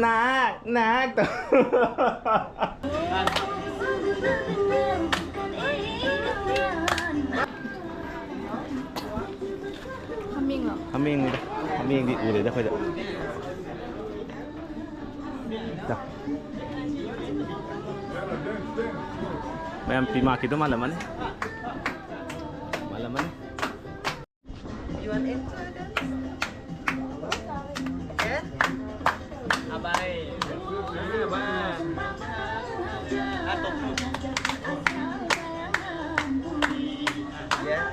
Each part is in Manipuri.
นักตัวทำเองเหรอทำเองเลยทำเองดิอูเลยได้ค่อยจะจับแม่ปีมาคิดว่ามาแล้วมันYou want it? Yes? Abai. Ba. Atok. Yes.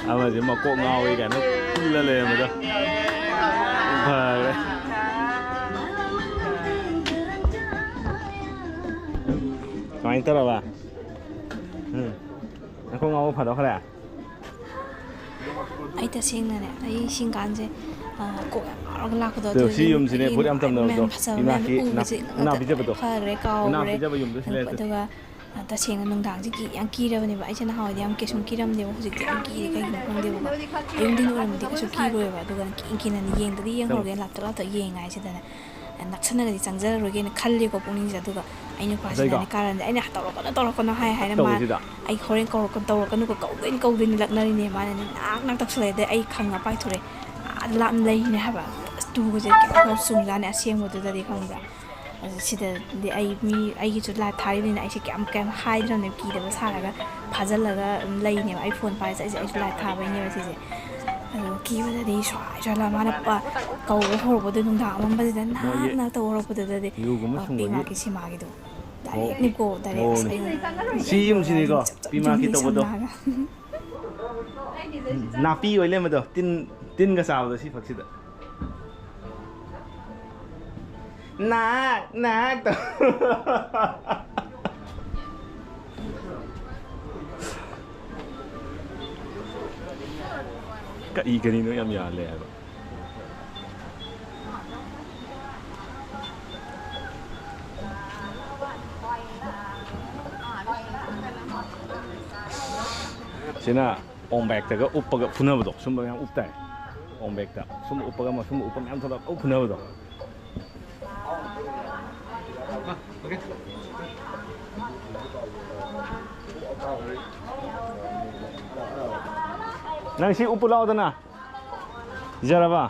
เอามาสิมาโกงเงาอีกกันทุกเลยมาจ้ะเพลินเลยน้อยตัวละว่ะนั่นโกงเงาผัดเอาอะไรอ่ะไอ้แต่เสียงนั่นแหละไอ้เสียงการจะโกงเราก็ลากตัวเดี๋ยวซียุ่มสิเนี่ยพูดอันตรายตัวพี่มากี้น่าพิจารณาตัวค่ะเรกเอาน่าพิจารณายุ่มด้วยเลยตัว แต่เสียงนุ่งด่างจะกี่ยังกี่เดือนเนี่ยไอ้ฉันหอยยังเกี่ยมกี่เดือนเดียวจะยังกี่ก็ยังคงเดียวก็ยังดิ้นรนมันก็สุกี้รวยว่ะดูกันกินนั่นยังแต่ยังหัวกันหลับตัวตัวยังไงใช่ไหมนักชนะก็จังเจอรวยกันคันเลี้ยก็ปุ่นนี่จะดูก็ไอ้นี่ก็ใช่ในการไอ้เนี่ยตลกก็ให้นะมาไอ้คนเรียนก็ตลกก็นึกว่าเก่าดินหลักนั่นนี่มาเนี่ยนักตักเสลดไอ้ขังไปทุเรศละเลยเนี่ยฮะแบบดูก็จะเขาสุ่มร้านเนี่ยเสียงหมดเลยขังแบบสิเดี๋ยวไอ้จุดลายท้ายนี่นะไอ้สิแกมให้เราเนี่ยกี่เดือนซาแล้วก็พาจันแล้วก็เลยเนี่ยไอโฟนไปจะไอ้จุดลายท้ายไปเนี่ยสิกี่วันเดียวช่วยเรามาแล้วเกาหัวเราดูนุ่งด่างมันไปจะน่าตัวเราไปจะได้ปีมากี่สิมากี่ตัวได้นี่ก็ได้ซียุ่มสินี่ก็ปีมากี่ตัวน่าปีไว้เลยมั้ยตัวตินก็สาวตัวสิฝักสิตัวนักตัวก็อีกันนี่นู้นยังมีอะไรอ่ะสินะองแบกแต่ก็อุปก็พุ่นเอาดอกสมบูรณ์ยังอุปแต่องแบกแต่สมอุปก็มาสมอุปยังทอดอุปพุ่นเอาดอกnang si upulaw ta na jara ba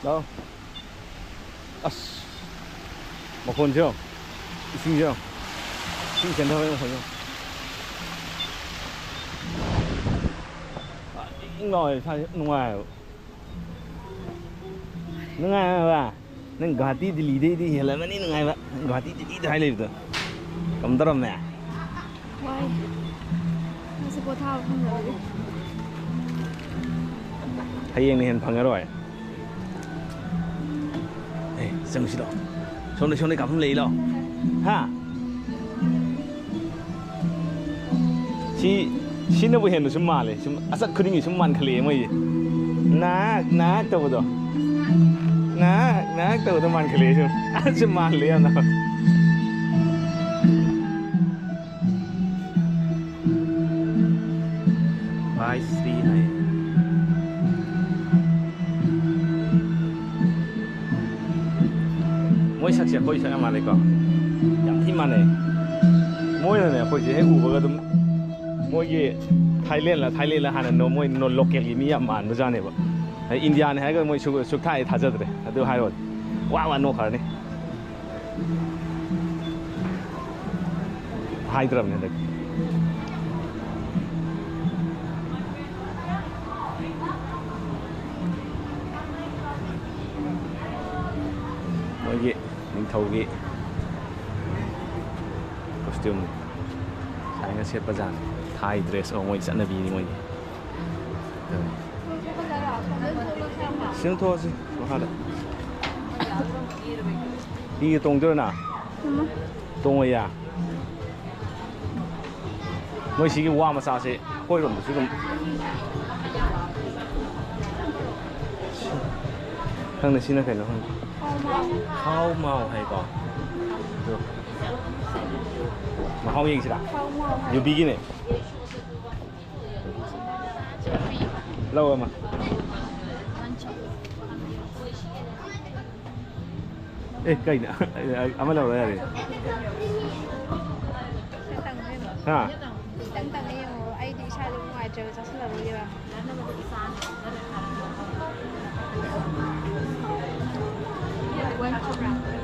đâu một con chưa xin chưa xin chén thôi không ngồi sao ngoài ba neng gati di lidi di hela mani ngai ba gati di di hai le tu kam daram ne why masih ko thao không rồi hayeng ni hen phang rồi ê xem xí đó xuống đây cảm lý lo ha 신나 보이는 좀 말해 좀 아삭 그림이 좀 많길래 뭐이 나 또도 나 또도 많길래 좀 아주 말래야 나 바이스리 하이 mỗi sắc sẽ khôi sáng mà này có giảm thêm mà này mỗi này khôi chỉ hay ủ vào cái mỗi cái Thailand là Hàn Quốc mỗi non local gì mi mà nó ra này vậy India này hay cái mỗi số Thái thà rất đấy tôi hay rồi wow nó khá này hai trầm này đấy mỗi cái mình thầu cái costume ꯁꯥꯏꯅ ꯁꯦꯠꯄ ꯖꯥꯠꯅꯤ ꯊꯥꯏ ꯗ꯭ꯔꯦꯁ ꯑꯣ ꯃꯣꯏ ꯆꯠꯅꯕꯤꯅꯤ ꯃꯣꯏꯒꯤ ꯁꯤꯗ ꯊꯣꯛꯑꯁꯤ ꯃꯈꯥꯗ ꯍꯤꯒ ꯇꯣꯡꯗꯣꯏꯔꯣ ꯇꯣꯡꯉꯣꯏꯌꯥ ꯃꯣꯏ ꯁꯤꯒꯤ ꯋꯥ ꯃꯆꯥꯁꯦ ꯑꯩꯈꯣꯏꯔꯣꯝꯗꯁꯨ ꯑꯗꯨꯝ ꯈꯪꯗꯦ ꯁꯤꯅ ꯀꯩꯅꯣ ꯈꯪꯗꯦ ꯈꯥꯎ ꯃꯥꯎ ꯍꯥꯏꯀꯣ ꯑꯗꯣ ꯃꯍꯥꯎ ꯌꯦꯡꯁꯤꯔꯥ ꯌꯨꯕꯤꯒꯤꯅꯦ ꯂꯧ ꯑꯃ ꯑꯦ ꯀꯩꯅꯣ ꯑꯃ ꯂꯧꯔ ꯌꯥꯔꯦ ꯍꯥ ꯑꯩꯗꯤ ꯏꯁꯥꯗ ꯅꯨꯡꯉꯥꯏꯇ꯭ꯔꯦꯕ ꯆꯥꯁꯤꯜꯂꯔꯣꯏꯒꯦꯕ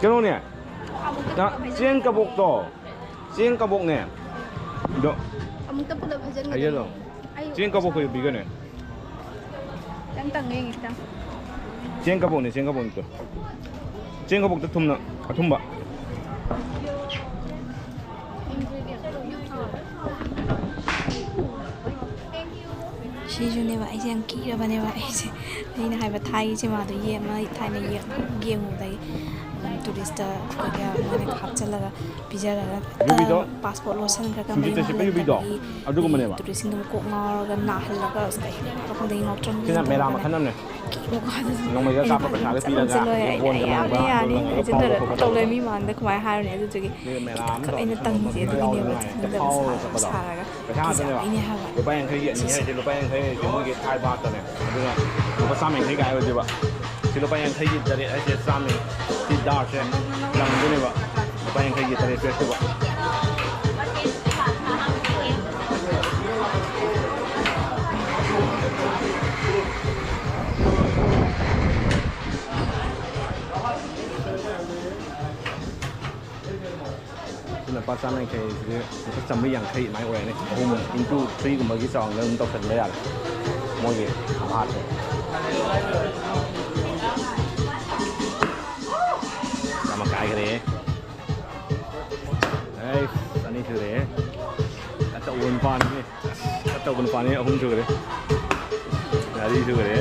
ꯀꯩꯅꯣꯅꯦ ꯆꯦꯡ ꯀꯕꯣꯛꯇꯣ ꯆꯦꯡ ꯀꯕꯣꯛꯅꯦ ꯑꯗꯣ ꯑꯃꯨꯛꯇ ꯄꯨꯂꯞ ꯍꯥꯏꯖꯜꯂꯣ ꯆꯦꯡ ꯀꯕꯣꯛꯀ ꯌꯨꯕꯤꯒꯅꯦ ꯈꯤꯇꯪ ꯇꯪꯉꯦ ꯈꯤꯇꯪ ꯆꯦꯡ ꯀꯕꯣꯛꯅꯦ ꯆꯦꯡ ꯀꯕꯣꯛꯇꯣ ꯆꯦꯡ ꯀꯕꯣꯛꯇ ꯊꯨꯝꯅ ꯑꯊꯨꯝꯕ ꯁꯤꯁꯨꯅꯦꯕ ꯑꯩꯁꯦ ꯌꯥꯝ ꯀꯤꯔꯕꯅꯦꯕ ꯑꯩꯅ ꯍꯥꯏꯕ ꯊꯥꯏꯒꯤ ꯁꯤꯃꯥꯗꯣ ꯊꯥꯏꯅ ꯌꯦꯡꯉꯨꯕꯗꯒꯤ ꯇꯨꯔꯤꯁꯇ ꯀꯩꯀꯥ ꯃꯣꯏꯅ ꯍꯥꯞꯆꯤꯜꯂꯒ ꯄꯤꯖꯔꯒ ꯄꯥꯁꯄꯣꯔꯠ ꯂꯣꯠꯁꯤꯟꯈ꯭ꯔꯒ ꯃꯌꯨꯝ ꯍꯜꯂꯛꯇꯕꯒꯤ ꯇꯨꯔꯤꯁꯁꯤꯡꯗꯨ ꯀꯣꯛ ꯉꯥꯎꯔꯒ ꯅꯥꯍꯜꯂꯒ ꯀꯩꯅꯣ ꯈꯪꯗꯦ ꯉꯥꯎꯇ꯭ꯔꯪ ꯇꯧꯔꯒꯅꯦ ꯀꯤꯕꯀꯣ ꯑꯩꯅ ꯐꯖꯅ ꯆꯠꯂꯣꯏ ꯑꯩꯅ ꯌꯥꯅꯤ ꯍꯥꯏꯖꯤꯟꯅꯔ ꯇꯧ ꯂꯩ ꯃꯤ ꯃꯥꯡꯗ ꯀꯃꯥꯏꯅ ꯍꯥꯏꯔꯨꯅꯤ ꯑꯗꯨꯗꯨꯒꯤ ꯈꯤꯇꯪꯈꯛ ꯑꯩꯅ ꯇꯪꯉꯤꯁꯦ ꯑꯗꯨꯒꯤꯅꯦꯕ ꯆꯠꯅꯤꯡꯗꯕ ꯁꯥꯔꯒ ꯀꯤꯖꯕꯩꯅꯦ ꯍꯥꯏꯕ ꯂꯨꯄꯥ ꯌꯥꯡꯈꯩꯒꯤ ꯑꯅꯤ ꯍꯥꯏꯁꯦ ꯂꯨꯄꯥ ꯌꯥꯡꯈꯩ ꯍꯥꯏꯁꯦ ꯃꯣꯏꯒꯤ ꯊꯥꯏ ꯕꯥꯠꯇꯅꯦ ꯑꯗꯨꯅ ꯂꯨꯄꯥ ꯆꯥꯝꯃ ꯌꯥꯡꯈꯩ ꯀꯥꯏ ꯑꯣꯏꯗꯣꯏꯕ ꯁꯤ ꯂꯨꯄꯥ ꯌꯥꯡꯈꯩꯒꯤ ꯇꯔꯦꯠ ꯍꯥꯏꯁꯦ ꯆꯥꯝꯃ ꯁꯤ ꯗꯥꯔꯁꯦ ꯂꯪꯗꯣꯏꯅꯦꯕ ꯂꯨꯄꯥ ꯌꯥꯡꯈꯩꯒꯤ ꯇꯔꯦꯠ ꯄꯤꯔꯛꯇꯣꯏꯕ ꯂꯨꯄꯥ ꯆꯥꯝꯃ ꯌꯥꯡꯈꯩꯁꯤꯗꯤ ꯂꯨꯄꯥ ꯆꯥꯝꯃꯔꯤ ꯌꯥꯡꯈꯩ ꯑꯗꯨꯃꯥꯏꯅ ꯑꯣꯏꯔꯅꯤ 3x3ꯒꯨꯝꯕꯒꯤ ꯆꯥꯡꯗ ꯑꯗꯨꯝ ꯇꯧꯁꯟꯕ ꯌꯥꯔꯦ ꯃꯣꯏꯒꯤ ꯍꯥꯠꯁꯦ ꯑꯃ ꯀꯥꯏꯈ꯭ꯔꯦ ꯑꯩ ꯑꯅꯤ ꯁꯨꯔꯦ ꯑꯆꯧꯕ ꯅꯨꯄꯥꯅꯤ ꯑꯆꯧꯕ ꯅꯨꯄꯥꯅꯤ 3 ꯁꯨꯈ꯭ꯔꯦ 4 ꯁꯨꯈ꯭ꯔꯦ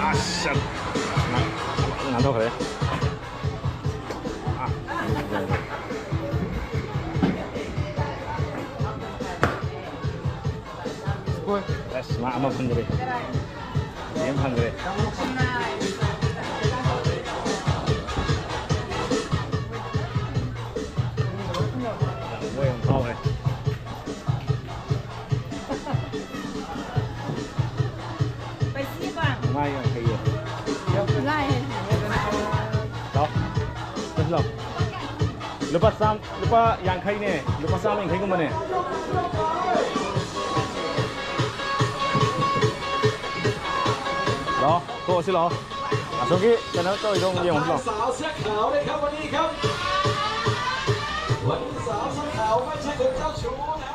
ꯑꯁ ꯉꯥꯟꯊꯣꯛꯈ꯭ꯔꯦ ꯑꯁ ꯃꯥ ꯑꯃ ꯐꯪꯈ꯭ꯔꯦ ꯌꯥꯝ ꯐꯪꯈ꯭ꯔꯦ ꯃꯣꯏ ꯌꯥꯝ ꯐꯥꯎꯔꯦ ꯃꯥ ꯌꯥꯡꯈꯩꯌꯦ ꯂꯥꯎ ꯂꯥꯎ ꯂꯨꯄꯥ ꯌꯥꯡꯈꯩꯅꯦ ꯂꯨꯄꯥ ꯆꯥꯝꯃ ꯌꯥꯡꯈꯩꯒꯨꯝꯕꯅꯦ ꯂꯥꯛꯑꯣ ꯊꯣꯛꯑꯁꯤ ꯂꯥꯛꯑꯣ ꯑꯁꯣꯝꯒꯤ ꯀꯩꯅꯣ ꯇꯧꯔꯤꯗꯣ ꯑꯃꯨꯛ ꯌꯦꯡꯉꯨꯁꯤ ꯂꯥꯛꯑꯣ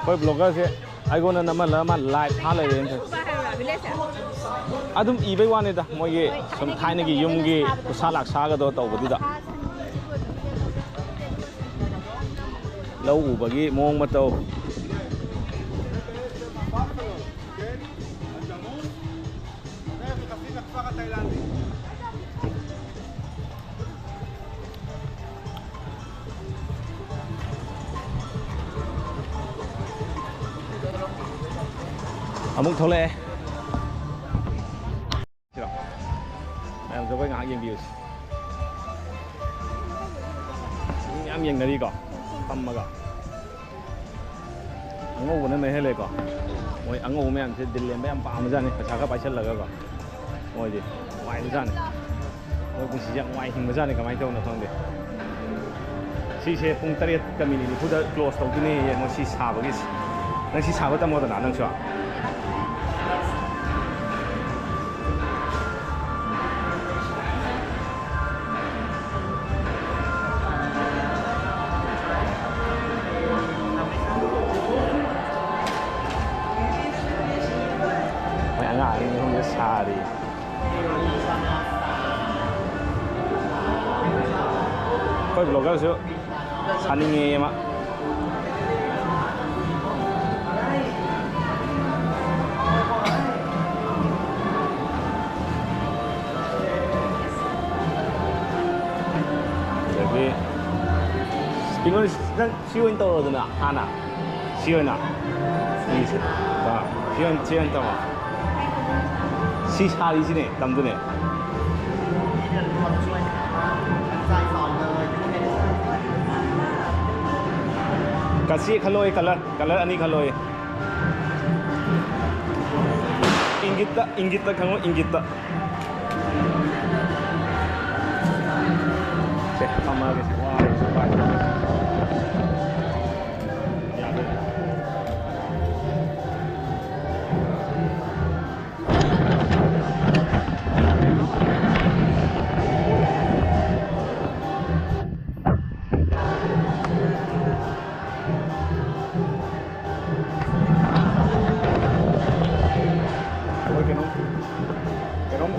ꯑꯩꯈꯣꯏ ꯕ꯭ꯂꯣꯒꯔꯁꯦ ꯑꯩꯉꯣꯟꯗ ꯅꯝꯍꯜꯂꯒ ꯃꯥ ꯂꯥꯏꯚ ꯊꯥ ꯂꯩꯔꯦꯅ ꯑꯗꯨꯝ ꯏꯕꯩ ꯋꯥꯅꯤꯗ ꯃꯣꯏꯒꯤ ꯁꯨꯝ ꯊꯥꯏꯅꯒꯤ ꯌꯨꯝꯒꯤ ꯈꯨꯠꯁꯥ ꯂꯥꯛꯁꯥꯒꯗꯣ ꯇꯧꯕꯗꯨꯗ ꯂꯧ ꯎꯕꯒꯤ ꯃꯑꯣꯡ ꯃꯇꯧ ꯑꯃꯨꯛ ꯊꯣꯛꯂꯛꯑꯦ ꯃꯌꯥꯝ ꯖꯒꯣꯏ ꯉꯥꯏꯍꯥꯛ ꯌꯦꯡꯕꯤꯌꯨꯁꯤ ꯃꯤ ꯌꯥꯝ ꯌꯦꯡꯅꯔꯤꯀꯣ ꯐꯝꯃꯒ ꯑꯉꯧꯕꯅ ꯃꯍꯦꯜꯂꯦꯀꯣ ꯃꯣꯏ ꯑꯉꯧꯕ ꯃꯌꯥꯝꯁꯦ ꯗꯤꯜ ꯂꯦꯟꯕ ꯌꯥꯝ ꯄꯥꯝꯕꯖꯥꯠꯅꯤ ꯄꯩꯁꯥ ꯈꯔ ꯄꯥꯏꯁꯜꯂꯒꯀꯣ ꯃꯣꯏꯗꯤ ꯅꯨꯡꯉꯥꯏꯕꯖꯥꯠꯅꯤ ꯃꯣꯏ ꯄꯨꯟꯁꯤꯁꯦ ꯌꯥꯝ ꯅꯨꯡꯉꯥꯏ ꯍꯤꯡꯕꯖꯥꯠꯅꯤ ꯀꯃꯥꯏꯅ ꯇꯧꯅꯣ ꯈꯪꯗꯦ ꯁꯤꯁꯦ ꯄꯨꯡ 8:40 ꯀ꯭ꯂꯣꯖ ꯇꯧꯗꯣꯏꯅꯦ ꯌꯦꯡꯉꯣ ꯁꯤ ꯁꯥꯕꯒꯤꯁꯤ ꯅꯪ ꯁꯤ ꯁꯥꯕ ꯇꯝꯃꯣꯗꯅ ꯅꯪꯁꯨ ꯑꯉꯥꯡꯁꯤꯡꯁꯦ ꯁꯥꯔꯤ ꯑꯩꯈꯣꯏ ꯕ꯭ꯂꯣꯒꯔꯁꯨ 사닝에 막 여기 이건 시원 떨어지나 하나 시원아 이제 봐 시원 떠마 시샤리시네 남드네 kasih kaloi color ani kaloi inggit tak kamu inggit tak cek kamera ke wah super ya betul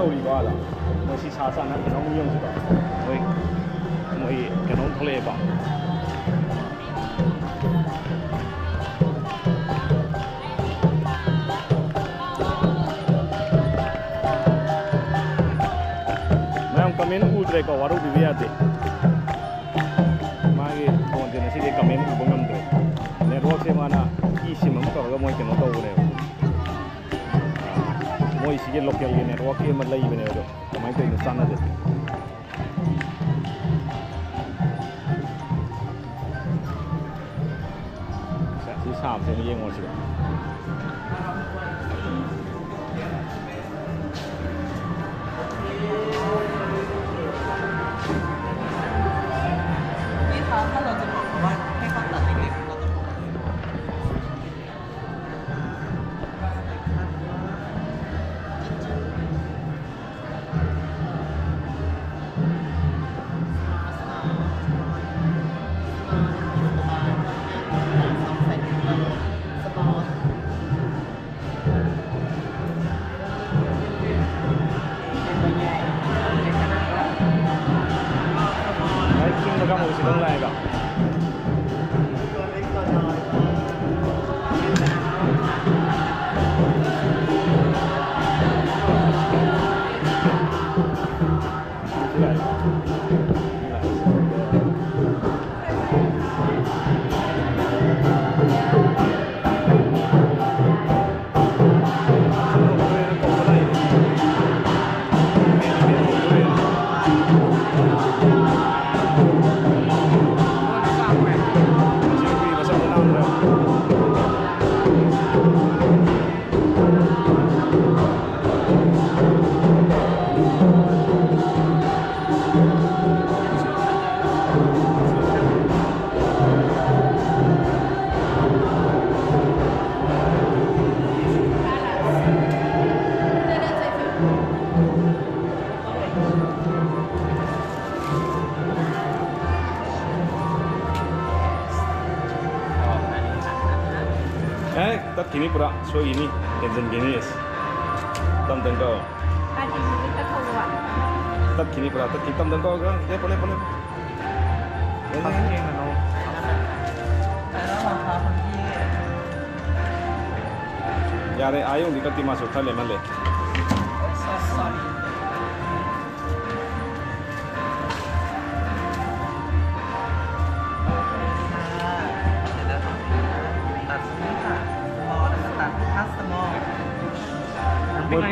đâu đi qua là mới xí xa xa nó không dùng gì cả mới cái nó không lệ bằng mấy ông comment ultra có waru bị vậy mà cái còn thì nó sẽ đi comment của bông rồi network xem mà na easy mà có cái mới cái nó đâu này mỗi cái local cái network cái mà lấy bên này rồi, mấy cái nó sana đấy. Sẽ chỉ sao thì nó yên ngồi chứ. Kamu sedang lain kak? Tat kini pura, so ini tension gini es. Tam tengkau. Tat kini pura, tat kita tengkau kan? Ya boleh. Ini mana? Ya re, ayo kita masuk kali mana le?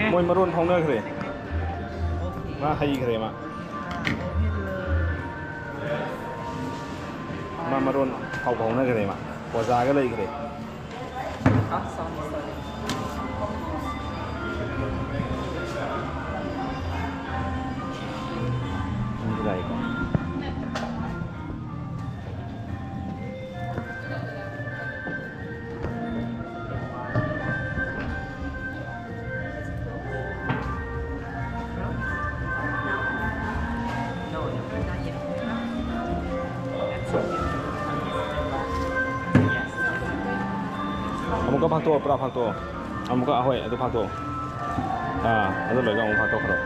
Môi maroon phong nơi kề, mà hay kề mà maroon hậu phong nơi kề mà, bỏ ra cái đây kề. Như vậy còn. Kamu kan faktor, berapa faktor? Kamu kan ahoy, itu faktor. Itu lagi kamu faktor kalau.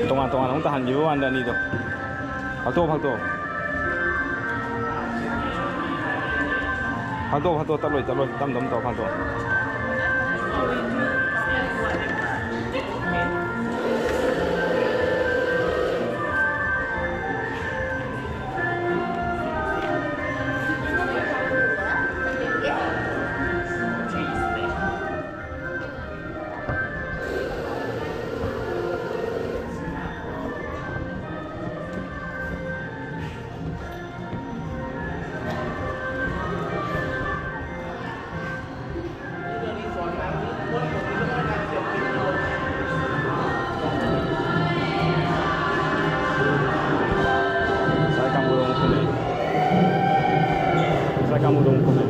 Tengah-tengah, kamu tahan jiwa anda ni tu. Faktor. ꯐꯥꯗꯣꯛ ꯇꯠꯂꯣꯏ ꯇꯝ ꯇꯧ ꯐꯥꯗꯣꯛ Kamudong Kume.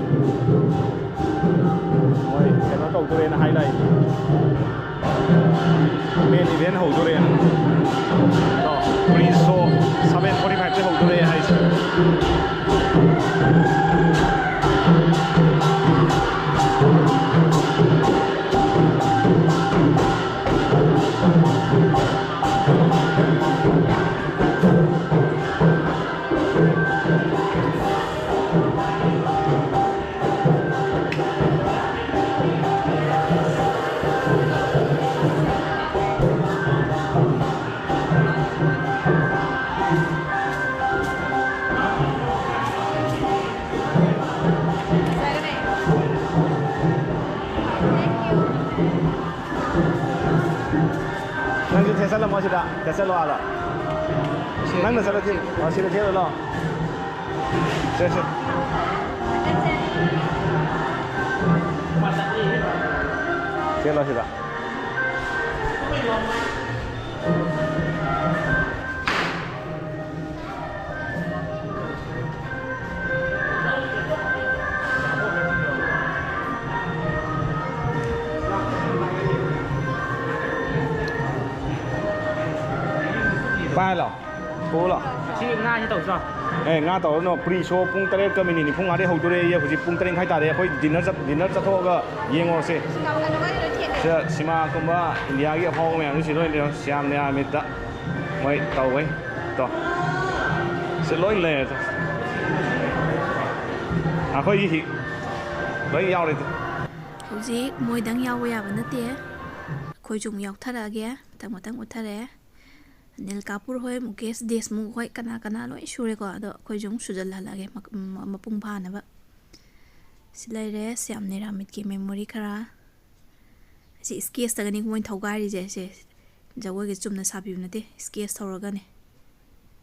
Moi, kaya tawdure na highlight. Main event hawdure na. No, please so 7:45 te hawdure hai. Nang yung tesa lang mo sila, tesa lo ala. Nang nasa lagi, sila kaya lo. Sila. Sila sila. Bye lo, cố lo. Chị Nga như tàu sao? Nga tàu nó pre-show pung tare ka mini ni pung ade hawdure ye huji pung tare khai ta de khoi dinner cha ga yeng or se. Se sima kumba India gi hong me ang si loi le siam ne amit da. Moi tàu wei to. Se loi le. À khoi hi. Loi yao le. Hꯧji moi dang yaw ya ba na te khoi jung yaw thara ge tang uthare Nil Kapur hoi Mukesh Deshmukh hoi kana loi sure ko ado khoi jung sujal halage mapung phana ba silai re siam ne ramit ki memory khara si sketch tagani moi thogari je se jawo ge chumna sabi na te sketch thoraga ne